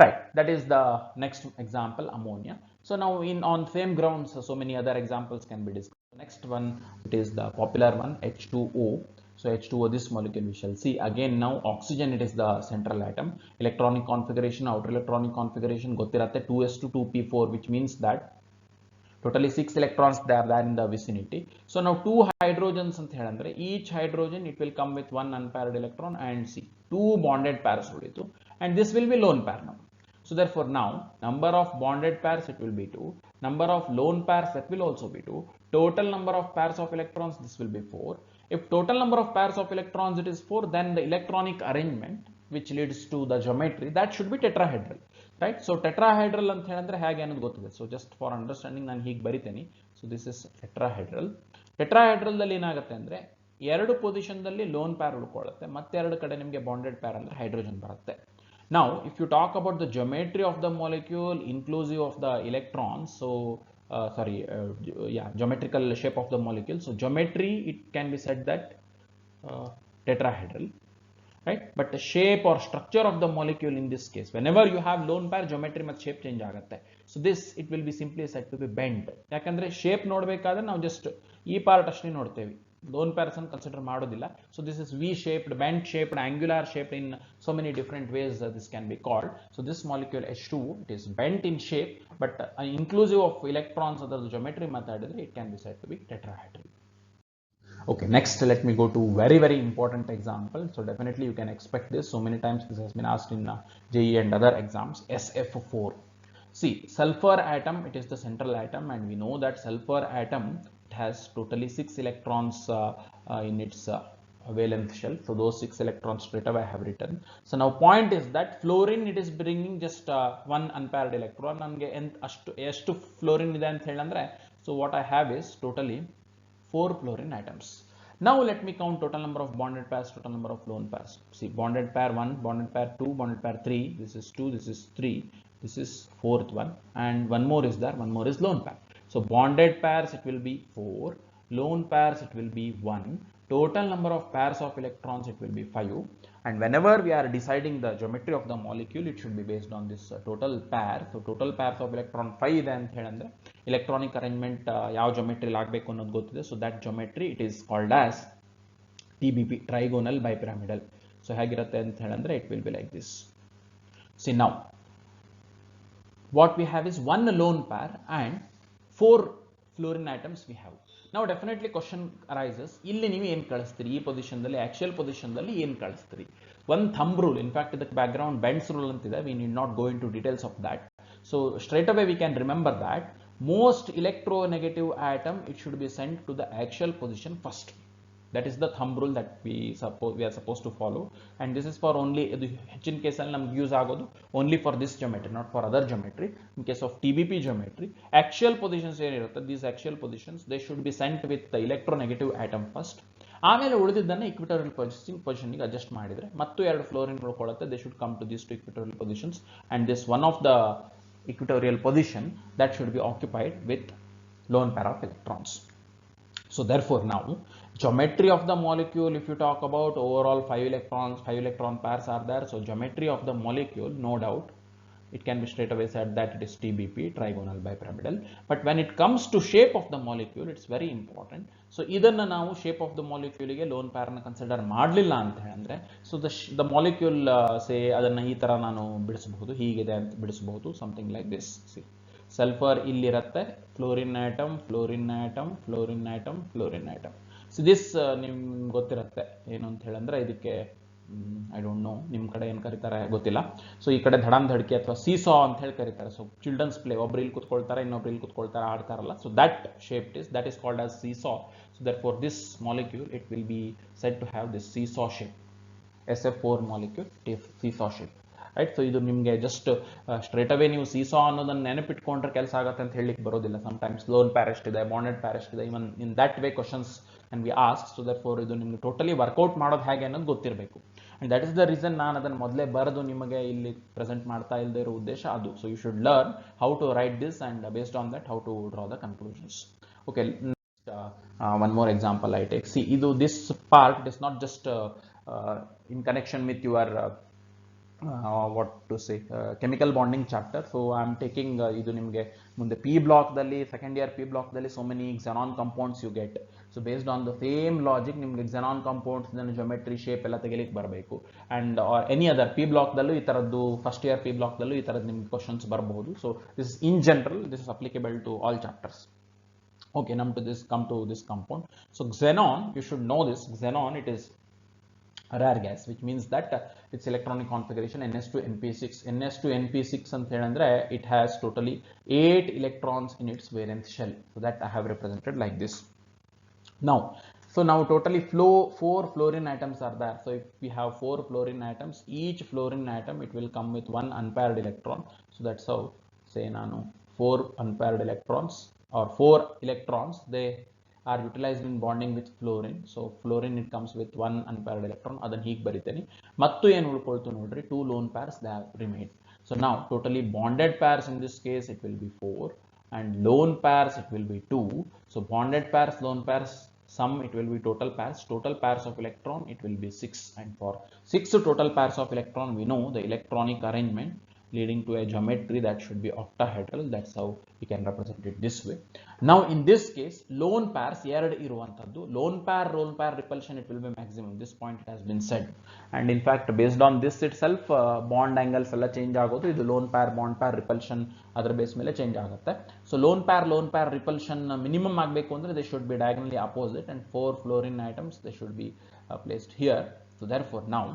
Right, that is the next example, ammonia. So now on same grounds, so many other examples can be discussed. Next one, it is the popular one, H2O. So H2O, this molecule we shall see. Again now oxygen, it is the central atom. Electronic configuration, outer electronic configuration gottiratte 2s2 2p4, which means that totally 6 electrons they are there in the vicinity. So now 2 hydrogens anta helandre, each hydrogen it will come with one unpaired electron, and see 2 bonded pairs ulitu, and this will be lone pair now. So therefore now number of bonded pairs, it will be 2, number of lone pairs, that will also be 2, total number of pairs of electrons, this will be 4. If total number of pairs of electrons it is 4, then the electronic arrangement which leads to the geometry, that should be tetrahedral, right? So tetrahedral anta helandre hege annadu gottide. So just for understanding ನಾನು ಹೀಗೆ ಬರಿತೇನೆ. So this is tetrahedral. tetrahedral ದಲ್ಲಿ ಏನಾಗುತ್ತೆ ಅಂದ್ರೆ ಎರಡು position ದಲ್ಲಿ lone pair ಉಳ್ಕೊಳ್ಳುತ್ತೆ, ಮತ್ತೆ ಎರಡು ಕಡೆ ನಿಮಗೆ ಬಾಂಡೆಡ್ ಪೇರ್ ಅಂದ್ರೆ ಹೈಡ್ರೋಜನ್ ಬರುತ್ತೆ. Now if you talk about the geometry of the molecule inclusive of the electrons, so geometrical shape of the molecule. So geometry, it can be said that tetrahedral, right? But the shape or structure of the molecule in this case, whenever you have lone pair, geometry ಮತ್ತು shape change ಆಗುತ್ತೆ. So this, it will be simply said to be bent. ಯಾಕಂದ್ರೆ shape ನೋಡಬೇಕಾದ್ರೆ ನಾವು just ಈ part ಅಷ್ಟೇ ನೋಡ್ತೇವೆ. Lone pairs ಅನ್ನು consider ಮಾಡೋದಿಲ್ಲ. So this is V-shaped, bent-shaped, angular-shaped, in so many different ways this can be called. So this molecule H2, it is bent in shape, but inclusive of electrons under the geometry method, it can be said to be tetrahedral. Okay, next let me go to very important example. So definitely you can expect this. So many times this has been asked in JEE and other exams. SF4. See, sulfur atom, it is the central atom, and we know that sulfur atom, it has totally 6 electrons in its valence shell. So those 6 electrons straight away I have written. So now point is that fluorine, it is bringing just one unpaired electron. Nange ಎಷ್ಟು fluorine ಇದೆ ಅಂತ ಹೇಳಂದ್ರೆ, so what I have is totally 4 fluorine atoms. Now let me count total number of bonded pairs, total number of lone pairs. See, bonded pair 1, bonded pair 2, bonded pair 3, this is 2, this is 3, this is fourth one, and one more is there, one more is lone pair. So bonded pairs, it will be 4, lone pairs, it will be 1, total number of pairs of electrons, it will be 5, and whenever we are deciding the geometry of the molecule, it should be based on this total pair. So total pairs of electron 5 ಇದೆ ಅಂತ ಹೇಳಂದ್ರೆ electronic arrangement ಯಾವ geometry ಆಗಬೇಕು ಅನ್ನೋದು ಗೊತ್ತಿದೆ. So that geometry, it is called as TBP, trigonal bipyramidal. So ಹೇಗಿರುತ್ತೆ ಅಂತ ಹೇಳಂದ್ರೆ, it will be like this. See, now what we have is one lone pair and 4 fluorine atoms we have. Now definitely question arises, ಇಲ್ಲಿ ನೀವು ಏನು ಕಳಿಸ್ತೀರಿ, ಈ ಪೊಸಿಷನ್ದಲ್ಲಿ, actual ಪೊಸಿಷನ್ದಲ್ಲಿ ಏನು ಕಳಿಸ್ತೀರಿ? ಒಂದು thumb rule, in fact ಇದಕ್ಕೆ background bends rule ಅಂತಿದೆ. We need not go into details of that. So straight away we can remember that most electronegative atom, it should be sent to the actual position first. That is the thumb rule that we are supposed to follow, and this is for only ಹೆಚ್ಚಿನ ಕೇಸಲ್ಲಿ ನಮ್ಗೆ use ಆಗೋದು only for this geometry, not for other geometry. In case of TBP geometry, actual positions ಏನಿರುತ್ತೆ, these actual positions, they should be sent with the electronegative atom first. ಆಮೇಲೆ ಉಳಿದಿದ್ದನ್ನ equatorial position ಗೆ adjust ಮಾಡಿದ್ರೆ ಮತ್ತು 2 fluorine ಉಳ್ಕೊಳ್ಳುತ್ತೆ. They should come to these 2 equatorial positions, and this one of the equatorial position that should be occupied with lone pair of electrons. So therefore now geometry of the molecule, if you talk about overall 5 electron pairs are there. So geometry of the molecule, no doubt, it can be straight away said that it is TBP, trigonal bipyramidal. But when it comes to shape of the molecule, it's very important. So ಇದನ್ನ ನಾವು shape of the molecule ಗೆ lone pair ನ consider ಮಾಡಲಿಲ್ಲ ಅಂತ ಹೇಳಿದ್ರೆ, so the molecule say ಅದನ್ನ ಈ ತರ ನಾನು ಬಿಡಿಸಬಹುದು, ಹೀಗಿದೆ ಅಂತ ಬಿಡಿಸಬಹುದು, something like this. See, sulphur ಇಲ್ಲಿರುತ್ತೆ, fluorine atom, fluorine atom, fluorine atom, fluorine atom. So this ನಿಮ್ಗೆ ಗೊತ್ತಿರುತ್ತೆ ಏನು ಅಂತ ಹೇಳಂದ್ರೆ, ಇದಕ್ಕೆ ಐ ಡೋಂಟ್ ನೋ ನಿಮ್ಮ ಕಡೆ ಏನು ಕರೀತಾರೆ ಗೊತ್ತಿಲ್ಲ. ಸೊ ಈ ಕಡೆ ಧಡಾನ್ ಧಡ್ಕಿ ಅಥವಾ ಸೀಸಾ ಅಂತ ಹೇಳಿ ಕರೀತಾರೆ. ಸೊ ಚಿಲ್ಡ್ರನ್ಸ್ ಪ್ಲೇ, ಒಬ್ರು ಇಲ್ಲಿ ಕುತ್ಕೊಳ್ತಾರೆ, ಇನ್ನೊಬ್ರು ಇಲ್ಲಿ ಕುತ್ಕೊಳ್ತಾರೆ, ಆಡ್ತಾರಲ್ಲ. So that shape that is called as seesaw. So therefore this molecule, it will be said to have this seesaw shape. SF4 molecule, seesaw shape. Right? So ಇದು ನಿಮಗೆ ಜಸ್ಟ್ ಸ್ಟ್ರೇಟ್ ಅವೇ ನೀವು ಸೀಸಾ ಅನ್ನೋದನ್ನ ನೆನಪಿಟ್ಕೊಂಡ್ರೆ ಕೆಲಸ ಆಗುತ್ತೆ ಅಂತ ಹೇಳಲಿಕ್ಕೆ ಬರೋದಿಲ್ಲ. ಸಮಟೈಮ್ಸ್ ಲೋನ್ ಪ್ಯಾರ್ ಎಷ್ಟಿದೆ, ಬಾಂಡೆಡ್ ಪ್ಯಾರ್ ಎಷ್ಟಿದೆ, even in that way questions can be ask. So therefore ಇದು ನಿಮ್ಗೆ ಟೋಟಲಿ ವರ್ಕೌಟ್ ಮಾಡೋದು ಹೇಗೆ ಅನ್ನೋದು ಗೊತ್ತಿರಬೇಕು. And that is the reason ನಾನು ಅದನ್ನು ಮೊದಲೇ ಬರೆದು ನಿಮಗೆ ಇಲ್ಲಿ ಪ್ರೆಸೆಂಟ್ ಮಾಡ್ತಾ ಇಲ್ಲದೆ ಇರೋ ಉದ್ದೇಶ ಅದು. So you should learn how to write this and based on that how to draw the conclusions. Okay, one more example I take. See, this part is not just in connection with your what to say chemical bonding chapter. So I am taking idu nimge munde P block dalli, second year P block dalli, so many xenon compounds you get. So based on the same logic nimge xenon compounds then geometry shape ella tegelik barbeku, and or any other P block dallu ee taraddu first year P block dallu ee tarad nimge questions barabodu. So this is in general, this is applicable to all chapters. Okay, come to this compound. So xenon, you should know this. Xenon, it is a rare gas, which means that its electronic configuration Ns2np6. Ns2np6 ಅಂತ ಹೇಳಿದ್ರೆ, it has totally 8 electrons in its valence shell. So that I have represented like this. Now totally 4 fluorine atoms are there. So if we have 4 fluorine atoms, each fluorine atom, it will come with one unpaired electron. So that's how, say nanu 4 unpaired electrons or 4 electrons, they are utilized in bonding with fluorine. So fluorine, it comes with one unpaired electron. Adan hige bariteni. Mattu ಏನು ಉಳ್ಕೊಳ್ತು ನೋಡ್ರಿ, 2 lone pairs they have remained. So now totally bonded pairs in this case, it will be 4, and lone pairs it will be 2. So bonded pairs, lone pairs, sum it will be total pairs of electron it will be 6, and for 6 total pairs of electron we know the electronic arrangement leading to a geometry that should be octahedral. That's how we can represent it this way. Now in this case lone pairs ಎರಡು ಇರುವಂತದ್ದು, lone pair repulsion it will be maximum. This point it has been said, and in fact based on this itself bond angles ಎಲ್ಲ change ಆಗೋದು. ಇದು lone pair bond pair repulsion ಅದರ base ಮೇಲೆ change ಆಗುತ್ತೆ. So lone pair repulsion minimum ಆಗಬೇಕು ಅಂದ್ರೆ they should be diagonally opposite, and 4 fluorine atoms they should be placed here. So therefore now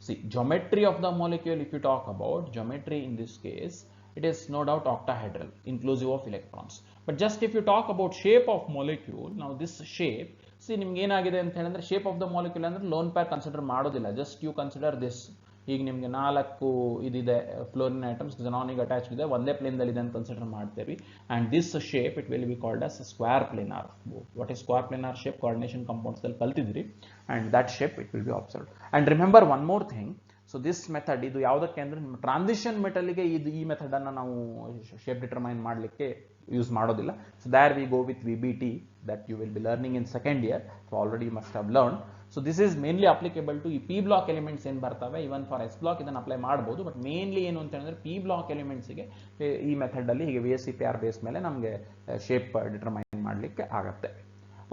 see geometry of the molecule, if you talk about geometry in this case it is no doubt octahedral inclusive of electrons. But just if you talk about shape of molecule, now this shape, see ನಿಮಗೆ ಏನಾಗಿದೆ ಅಂತ ಹೇಳಿದ್ರೆ shape of the molecule ಅಂದ್ರೆ lone pair consider ಮಾಡೋದಿಲ್ಲ. just you consider this. ಈಗ ನಿಮಗೆ 4 ಇದಿದೆ fluorine items xenoniಗೆ attached ಇದೆ, ಒಂದೇ ಪ್ಲೇನ್ ದಲ್ಲಿ ಇದೆ ಅಂತ ಕನ್ಸಿಡರ್ ಮಾಡ್ತೀವಿ, and this shape it will be called as square planar. what is square planar shape? coordination compounds ದಲ್ಲಿ ಕಲ್ತಿದ್ರಿ, and that shape it will be observed. And remember one more thing, so this method ಇದು ಯಾವುದಕ್ಕೆ ಅಂದ್ರೆ transition metal ಗೆ ಈ method ಅನ್ನು ನಾವು shape determine ಮಾಡಲಿಕ್ಕೆ use ಮಾಡೋದಿಲ್ಲ. so there we go with VBT that you will be learning in second year, so already you must have learned. So this is mainly applicable to ಈ P block elements ಏನು ಬರ್ತವೆ, even for S block ಇದನ್ನು apply ಮಾಡಬಹುದು, but mainly ಏನು ಅಂತ ಹೇಳಿದ್ರೆ P block elements ಗೆ ಈ ಮೆಥಡ್ ಅಲ್ಲಿ ಹೀಗೆ VSEPR ಬೇಸ್ ಮೇಲೆ ನಮಗೆ ಶೇಪ್ ಡಿಟರ್ಮೈನ್ ಮಾಡಲಿಕ್ಕೆ ಆಗುತ್ತೆ.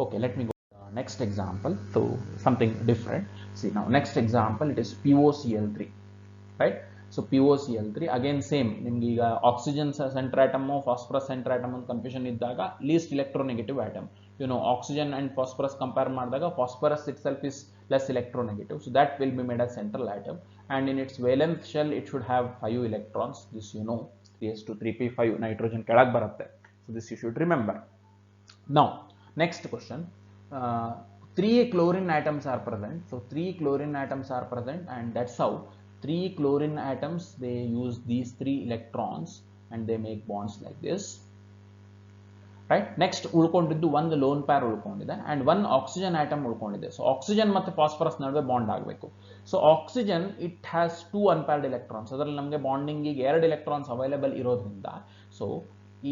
Okay, let me go next example to something different. See now next example it is POCl3, right? So POCl3 again same, ನಿಮ್ಗೆ ಈಗ oxygen centre atom phosphorus centre atom ಅಂತ confusion ಇದ್ದಾಗ least electronegative atom, oxygen and phosphorus compare ಮಾಡಿದಾಗ phosphorus itself is less electronegative, so that will be made as central atom, and in its valence shell it should have 5 electrons. This 3s2 3p5 nitrogen ಕೆಳಗೆ ಬರುತ್ತೆ, so this you should remember. Now next question, 3 chlorine atoms are present. So 3 chlorine atoms are present, and that's how 3 chlorine atoms they use these 3 electrons and they make bonds like this, right? Next ಉಳ್ಕೊಂಡಿದ್ದು ಒಂದು lone pair ಉಳ್ಕೊಂಡಿದೆ and one oxygen atom ಉಳ್ಕೊಂಡಿದೆ. So oxygen ಮತ್ತೆ phosphorus ನಡುವೆ bond ಆಗಬೇಕು. So oxygen it has 2 unpaired electrons, ಅದರಲ್ಲಿ ನಮಗೆ bonding ಗೆ 2 electrons available ಇರೋದ್ರಿಂದ so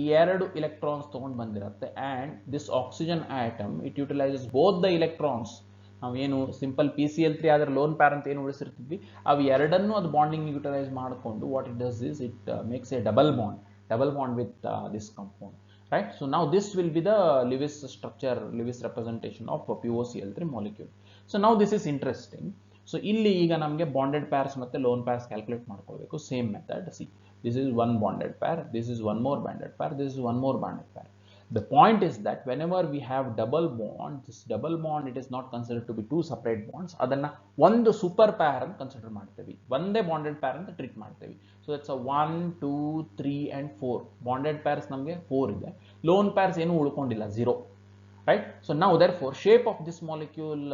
ಈ 2 electrons ತಗೊಂಡು ಬಂದಿರುತ್ತೆ, and this oxygen atom it utilizes both the electrons. ನಾವು ಏನು ಸಿಂಪಲ್ PCl3 ಆದ್ರೆ ಲೋನ್ ಪೇರ್ ಅಂತ ಏನು ಉಳಿಸಿರ್ತೀವಿ, ಅವು ಎರಡನ್ನೂ ಅದು ಬಾಂಡಿಂಗ್ ಯುಟಿಲೈಸ್ ಮಾಡಿಕೊಂಡು what it does is it makes a double bond with this compound, right? So now this will be the Lewis structure, Lewis representation of POCl3 molecule. So now this is interesting. So ಇಲ್ಲಿ ಈಗ ನಮಗೆ bonded pairs ಮತ್ತೆ loan pairs calculate ಮಾಡ್ಕೊಳ್ಬೇಕು. Same method. C this is one bonded pair, this is one more bonded pair, this is one more bonded pair. The point is that whenever we have double bond, this double bond it is not considered to be two separate bonds, ಅದನ್ನ ಒಂದು super peer ಅಂತ consider ಮಾಡ್ತೀವಿ, ಒಂದೇ bonded peer ಅಂತ treat ಮಾಡ್ತೀವಿ. So that's 1 2 3 and 4 bonded pairs ನಮಗೆ 4 ಇದೆ, loan pairs ಏನು ಉಳ್ಕೊಂಡಿಲ್ಲ 0, right? So now therefore shape of this molecule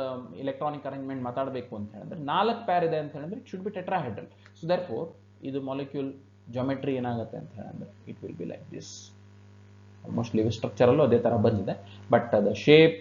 electronic arrangement ಮಾತಾಡಬೇಕು ಅಂತ ಹೇಳಿದ್ರೆ 4 ಪೇರ್ ಇದೆ ಅಂತ ಹೇಳಿದ್ರೆ it should be tetrahedral. So therefore ಇದು molecule geometry ಏನಾಗುತ್ತೆ ಅಂತ ಹೇಳಿದ್ರೆ it will be like this. Almost Lewis structure ಅಲ್ಲೂ ಅದೇ ತರ ಬಂದಿದೆ, but the shape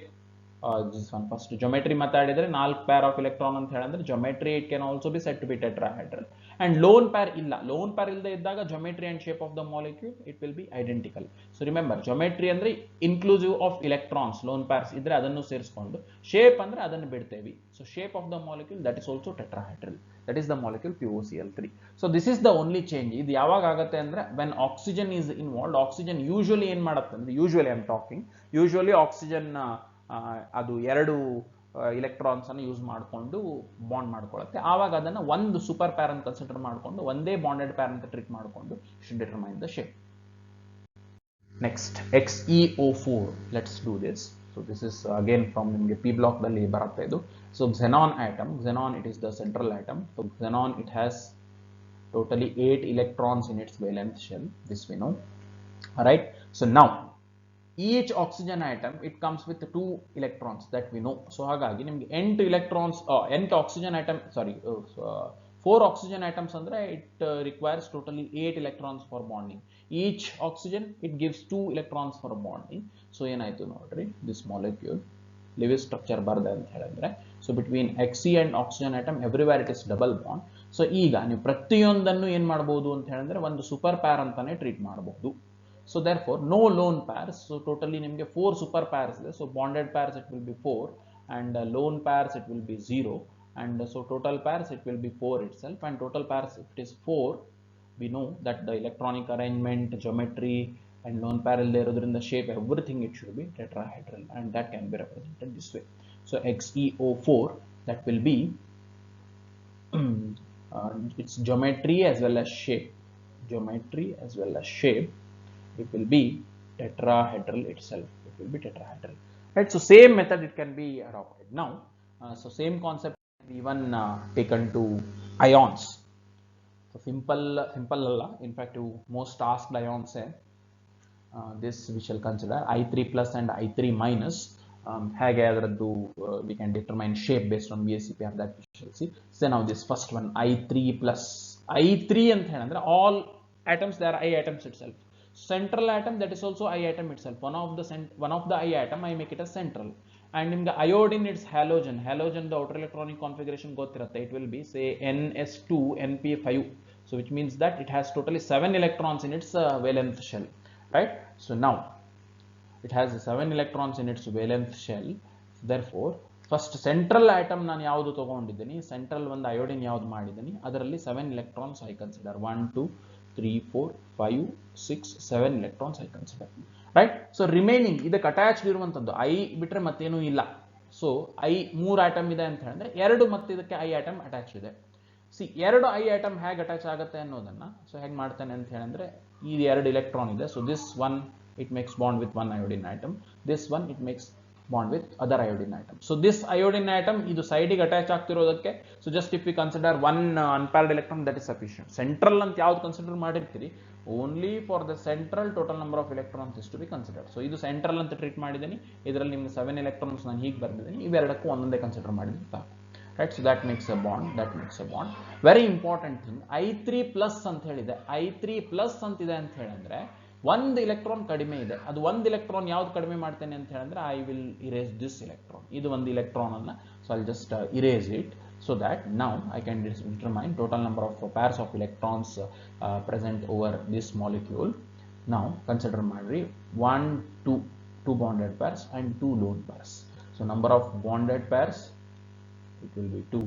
this one first geometry ಮಾತಾಡಿದ್ರೆ 4 pair of electron ಅಂತ ಹೇಳಿದ್ರೆ geometry it can also be said to be tetrahedral, and lone pair ಇಲ್ಲ, lone pair ಇಲ್ಲದೆ ಇದ್ದಾಗ geometry and shape of the molecule it will be identical. So remember geometry ಅಂದ್ರೆ inclusive of electrons, lone pairs ಇದ್ರೆ ಅದನ್ನು ಸೇರಿಸಿಕೊಂಡು, shape ಅಂದ್ರೆ ಅದನ್ನು ಬಿಡ್ತೇವೆ. So shape of the molecule that is also tetrahedral, that is the molecule POCl3. So this is the only change. ಇದು ಯಾವಾಗ ಆಗುತ್ತೆ ಅಂದ್ರೆ when oxygen is involved, oxygen usually ಏನು ಮಾಡುತ್ತೆ ಅಂದ್ರೆ, usually I am talking, usually oxygen ಅದು 2 electrons ಅನ್ನು use ಮಾಡಿಕೊಂಡು ಬಾಂಡ್ ಮಾಡ್ಕೊಳ್ಳುತ್ತೆ, ಆವಾಗ ಅದನ್ನ ಒಂದು ಸೂಪರ್ ಪೇರ್ ಅಂತ ಕನ್ಸಿಡರ್ ಮಾಡಿಕೊಂಡು ಒಂದೇ ಬಾಂಡೆಡ್ ಪೇರ್ ಅಂತ ಟ್ರೀಟ್ ಮಾಡಿಕೊಂಡು should determine the shape. Next XeO4, let's do this. So this is again from ನಿಮಗೆ P block ದಲ್ಲಿ ಬರುತ್ತೆ ಇದು. So xenon atom, xenon it is the central atom. So xenon it has totally 8 electrons in its valence shell, this we know, right? So now each oxygen atom it comes with 2 electrons that we know. So ಹಾಗಾಗಿ ನಿಮಗೆ 8 electrons nth oxygen atom, sorry 4 oxygen atoms ಅಂದ್ರೆ it requires totally 8 electrons for bonding. Each oxygen it gives 2 electrons for bonding. So ಏನಾಯ್ತು ನೋಡ್ರಿ, this molecule Lewis structure ಬರದೆ ಅಂತ ಹೇಳಿದ್ರೆ, so between Xe and oxygen atom everywhere it is double bond. So ಈಗ ನೀವು ಪ್ರತಿಯೊಂದನ್ನು ಏನು ಮಾಡಬಹುದು ಅಂತ ಹೇಳಿದ್ರೆ ಒಂದು ಸೂಪರ್ ಪೇರ್ ಅಂತಾನೆ ಟ್ರೀಟ್ ಮಾಡಬಹುದು. So therefore no lone pairs. So totally nimge 4 super pairs ಇದೆ. So bonded pairs it will be 4 and lone pairs it will be 0, and so total pairs it will be 4 itself, and total pairs if it is 4, we know that the electronic arrangement, geometry and lone pair there irodrinda shape everything it should be tetrahedral, and that can be represented this way. So XeO4 that will be its geometry as well as shape, geometry as well as shape, it will be tetrahedral itself, it will be tetrahedral, right? So same method it can be adopted now. So same concept even taken to ions. So simple alla, in fact you most asked ions say this we shall consider I3 plus and I3 minus. ಹೇಗೆ ಅದರದ್ದು we can determine shape based on VSEPR, that we shall see. So now this first one I3 plus, I3 ಅಂತ ಹೇಳಿದ್ರೆ all atoms they are I atoms itself. Central atom that is also I atom itself. One of the I atom I make it as central. And in the iodine it's halogen. Halogen the outer electronic configuration gottiratte. It will be say NS2 NP5. So which means that it has totally 7 electrons in its valence shell, right? So now it has 7 electrons in its valence shell. Therefore first central atom ನಾನು ಯಾವುದು ತಗೊಂಡಿದ್ದೀನಿ, central ಒಂದು iodine ಯಾವುದು ಮಾಡಿದ್ದೀನಿ ಅದರಲ್ಲಿ 7 electrons I consider. 1 2 3 4 5 6 7 electrons I consider, right? So remaining ಇದಕ್ಕೆ attached ಇರುವಂತದ್ದು I ಬಿಟ್ರೆ ಮತ್ತೇನೂ ಇಲ್ಲ. ಸೊ I 3 atom ಇದೆ ಅಂತ ಹೇಳಿದ್ರೆ ಎರಡು ಮತ್ತೆ ಇದಕ್ಕೆ I atom ಅಟ್ಯಾಚ್ ಇದೆ. ಸಿ ಎರಡು I atom ಹೇಗೆ ಅಟ್ಯಾಚ್ ಆಗುತ್ತೆ ಅನ್ನೋದನ್ನ ಸೊ ಹೇಗೆ ಮಾಡ್ತಾನೆ ಅಂತ ಹೇಳಿದ್ರೆ ಈ ಎರಡು ಎಲೆಕ್ಟ್ರಾನ್ ಇದೆ. So this one it makes bond with one iodine atom, this one it makes bond with other iodine atom. So this iodine atom idu side ಗೆ attach ಆಗ್ತಿರೋದಕ್ಕೆ, so just if we consider one unpaired electron that is sufficient. Central ಅಂತ ಯಾವುದು consider ಮಾಡಿರ್ತೀರಿ only for the central total number of electrons is to be considered. So ಇದು central ಅಂತ treat ಮಾಡಿದ್ದೀನಿ, ಇದರಲ್ಲಿ ನಿಮಗೆ 7 electrons ನಾನು ಹೀಗೆ ಬರ್ದಿದ್ದೀನಿ, ಇವೆರಡಕ್ಕೂ ಒಂದೊಂದೇ ಕನ್ಸಿಡರ್ ಮಾಡಿದ್ದೀನಿ ಸಾಕು, right? So that makes a bond, that makes a bond. Very important thing I3 plus ಅಂತ ಹೇಳಿದೆ, I3 plus ಅಂತಿದೆ ಅಂತ ಹೇಳಿದ್ರೆ ಒಂದು ಎಲೆಕ್ಟ್ರಾನ್ ಕಡಿಮೆ ಇದೆ. ಅದು ಒಂದು ಎಲೆಕ್ಟ್ರಾನ್ ಯಾವ್ದು ಕಡಿಮೆ ಮಾಡ್ತೇನೆ ಅಂತ ಹೇಳಿದ್ರೆ I will erase this electron. ಇದು ಒಂದು ಎಲೆಕ್ಟ್ರಾನ್ ಅನ್ನ so I just erase it so that now I can determine total number of pairs of electrons present over this molecule. Now consider ಮಾಡ್ರಿ 1 2 bonded pairs and 2 lone pairs. So number of bonded pairs it will be 2,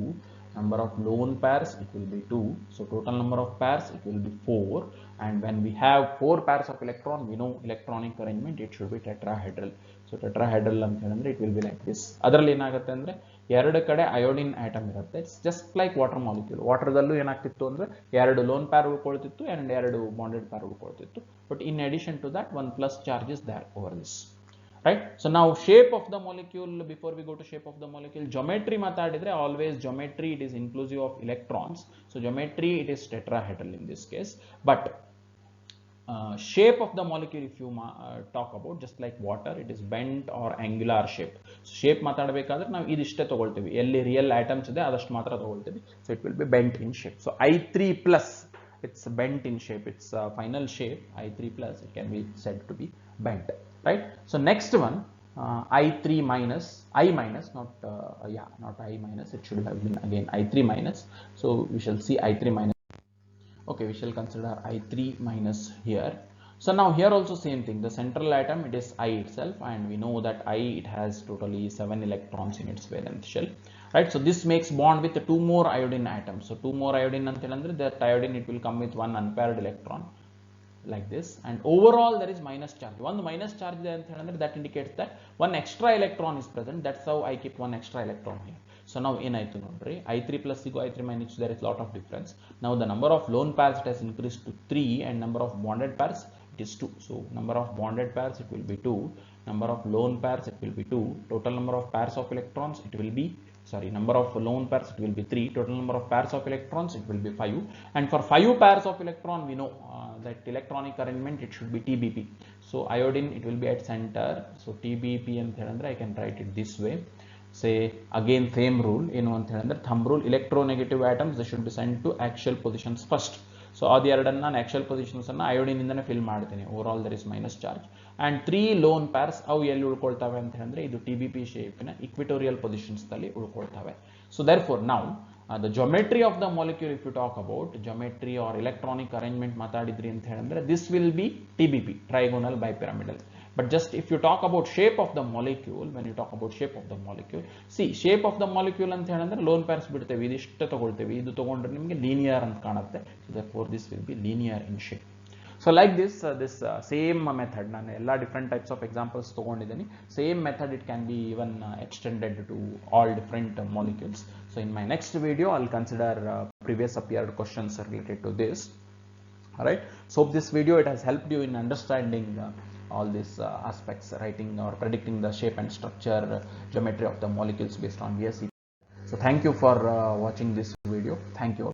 number of lone pairs it will be 2, so total number of pairs it will be 4, and when we have 4 pairs of electron we know electronic arrangement it should be tetrahedral. So tetrahedral ಅಂತ ಹೇಳಿದ್ರೆ it will be like this. ಅದರಲ್ಲಿ ಏನಾಗುತ್ತೆ ಅಂದ್ರೆ ಎರಡು ಕಡೆ iodine atom ಇರುತ್ತೆ. It's just like water molecule. ವಾಟರ್ದಲ್ಲೂ ಏನಾಗ್ತಿತ್ತು ಅಂದ್ರೆ ಎರಡು ಲೋನ್ ಪ್ಯಾರ್ ಉಳ್ಕೊಳ್ತಿತ್ತು and ಎರಡು ಬಾಂಡೆಡ್ ಪ್ಯಾರ್ ಉಳ್ಕೊಳ್ತಿತ್ತು, but in addition to that one plus charge is there over this, right? So now shape of the molecule, before we go to shape of the molecule, geometry matadidre always geometry it is inclusive of electrons, so geometry it is tetrahedral in this case. But shape of the molecule if you talk about, just like water it is bent or angular shape. So shape matadbekadre ನಾವು ಇದಿಷ್ಟೇ ತಗೊಳ್ತೀವಿ, ಎಲ್ಲಿ real atoms ಇದೆ ಅದಷ್ಟು ಮಾತ್ರ ತಗೊಳ್ತೀವಿ. So it will be bent in shape. So I3 plus it's bent in shape, its final shape I3 plus it can be said to be bent, right? So next one I3 minus, I minus, not not I minus, it should have been again I3 minus. So we shall see I3 minus. Okay, we shall consider I3 minus here. So now here also same thing, the central atom it is I itself, and we know that I it has totally 7 electrons in its valence shell, right? So this makes bond with 2 more iodine atoms. So 2 more iodine ante helandre that iodine it will come with one unpaired electron like this, and overall there is minus charge. One minus charge there ante helandre that indicates that one extra electron is present. That's how I keep one extra electron here. So now ಏನಾಯ್ತು ನೋಡ್ರಿ, I3 plus go I3 minus, there is lot of difference. Now the number of lone pairs it has increased to 3 and number of bonded pairs it is 2. So number of bonded pairs it will be 2, number of lone pairs it will be 2, total number of pairs of electrons it will be, sorry, number of lone pairs it will be 3, total number of pairs of electrons it will be 5, and for 5 pairs of electron we know that electronic arrangement it should be TBP. So iodine it will be at center, so TBP ಅಂತ ಹೇಳಿದ್ರೆ I can write it this way. Say again same rule, ಏನು ಅಂತ ಹೇಳಿದ್ರೆ thumb rule, electronegative atoms they should be sent to axial positions first. So ಅದು ಎರಡನ್ನ ನಾನು axial positions ಅನ್ನ iodine ಇಂದನೇ fill ಮಾಡ್ತೀನಿ. Overall there is minus charge, and 3 lone pairs ಅವು ಎಲ್ಲಿ ಉಳ್ಕೊಳ್ತವೆ ಅಂತ ಹೇಳಿದ್ರೆ ಇದು TBP shape ನ equatorial positions ದಲ್ಲಿ ಉಳ್ಕೊಳ್ತವೆ. So therefore now The geometry of the molecule, if you talk about geometry or electronic arrangement matadidri anta helindre, this will be TBP, trigonal bipyramidal. But just if you talk about shape of the molecule, when you talk about shape of the molecule, see shape of the molecule anta helindre lone pairs ಬಿಡ್ತೇವೆ, ಇದಿಷ್ಟು ತಗೊಳ್ತೇವೆ, ಇದು ತಗೊಂಡ್ರೆ ನಿಮಗೆ linear ಅಂತ ಕಾಣುತ್ತೆ. So therefore this will be linear in shape. So like this same method, ನಾನು ಎಲ್ಲ different types of examples ತಗೊಂಡಿದ್ದೀನಿ. Same method it can be even extended to all different molecules. So in my next video I'll consider previous appeared questions related to this. Alright, so hope this video it has helped you in understanding all these aspects, writing or predicting the shape and structure, geometry of the molecules based on VSEP. So thank you for watching this video. Thank you.